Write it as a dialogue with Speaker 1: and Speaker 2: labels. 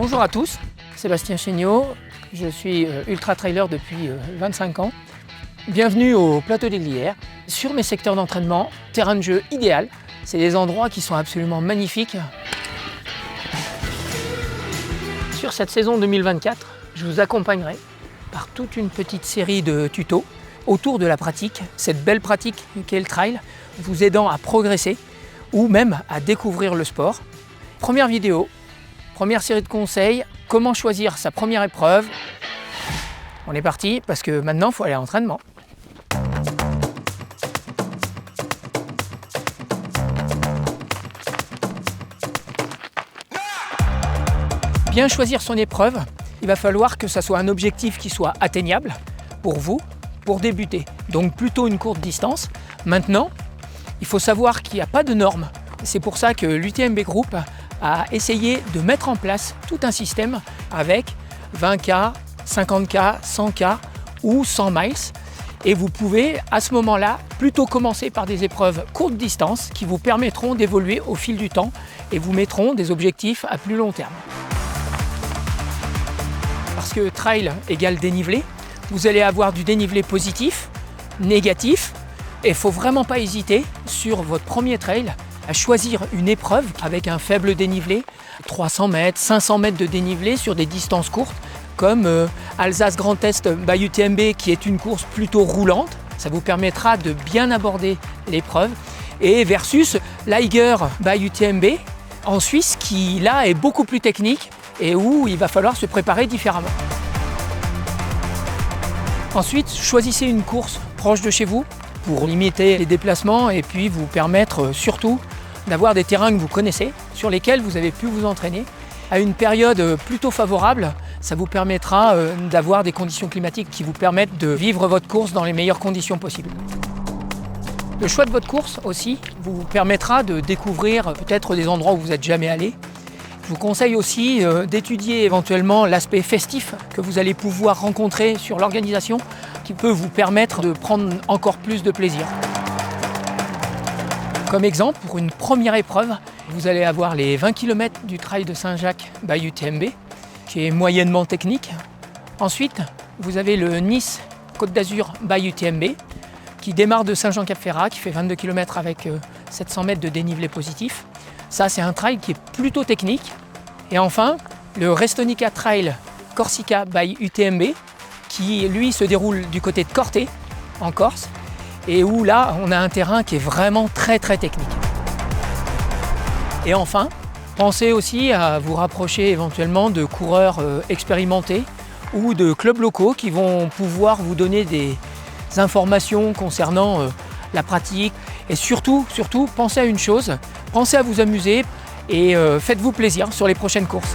Speaker 1: Bonjour à tous, Sébastien Chéniaud, je suis ultra trailer depuis 25 ans. Bienvenue au plateau des Glières. Sur mes secteurs d'entraînement, terrain de jeu idéal, c'est des endroits qui sont absolument magnifiques. Sur cette saison 2024, je vous accompagnerai par toute une petite série de tutos autour de la pratique, cette belle pratique qu'est le trail, vous aidant à progresser ou même à découvrir le sport. Première vidéo, première série de conseils, comment choisir sa première épreuve. On est parti parce que maintenant il faut aller à l'entraînement. Bien choisir son épreuve, il va falloir que ça soit un objectif qui soit atteignable pour vous, pour débuter. Donc plutôt une courte distance. Maintenant, il faut savoir qu'il n'y a pas de normes. C'est pour ça que l'UTMB Group a essayé de mettre en place tout un système avec 20K, 50K, 100K ou 100 miles. Et vous pouvez à ce moment-là plutôt commencer par des épreuves courte distance qui vous permettront d'évoluer au fil du temps et vous mettront des objectifs à plus long terme. Parce que trail égale dénivelé, vous allez avoir du dénivelé positif, négatif, et il ne faut vraiment pas hésiter sur votre premier trail à choisir une épreuve avec un faible dénivelé, 300 mètres, 500 mètres de dénivelé sur des distances courtes, comme Alsace Grand Est by UTMB qui est une course plutôt roulante. Ça vous permettra de bien aborder l'épreuve. Et versus l'Eiger by UTMB en Suisse qui là est beaucoup plus technique et où il va falloir se préparer différemment. Ensuite, choisissez une course proche de chez vous pour limiter les déplacements et puis vous permettre surtout d'avoir des terrains que vous connaissez, sur lesquels vous avez pu vous entraîner. À une période plutôt favorable, ça vous permettra d'avoir des conditions climatiques qui vous permettent de vivre votre course dans les meilleures conditions possibles. Le choix de votre course aussi vous permettra de découvrir peut-être des endroits où vous n'êtes jamais allé. Je vous conseille aussi d'étudier éventuellement l'aspect festif que vous allez pouvoir rencontrer sur l'organisation qui peut vous permettre de prendre encore plus de plaisir. Comme exemple, pour une première épreuve, vous allez avoir les 20 km du trail de Saint-Jacques by UTMB, qui est moyennement technique. Ensuite, vous avez le Nice Côte d'Azur by UTMB, qui démarre de Saint-Jean-Cap-Ferrat, qui fait 22 km avec 700 mètres de dénivelé positif. Ça, c'est un trail qui est plutôt technique. Et enfin, le Restonica Trail Corsica by UTMB, qui lui se déroule du côté de Corté, en Corse, et où là, on a un terrain qui est vraiment très technique. Et enfin, pensez aussi à vous rapprocher éventuellement de coureurs expérimentés ou de clubs locaux qui vont pouvoir vous donner des informations concernant la pratique. Et surtout, pensez à une chose, pensez à vous amuser et faites-vous plaisir sur les prochaines courses.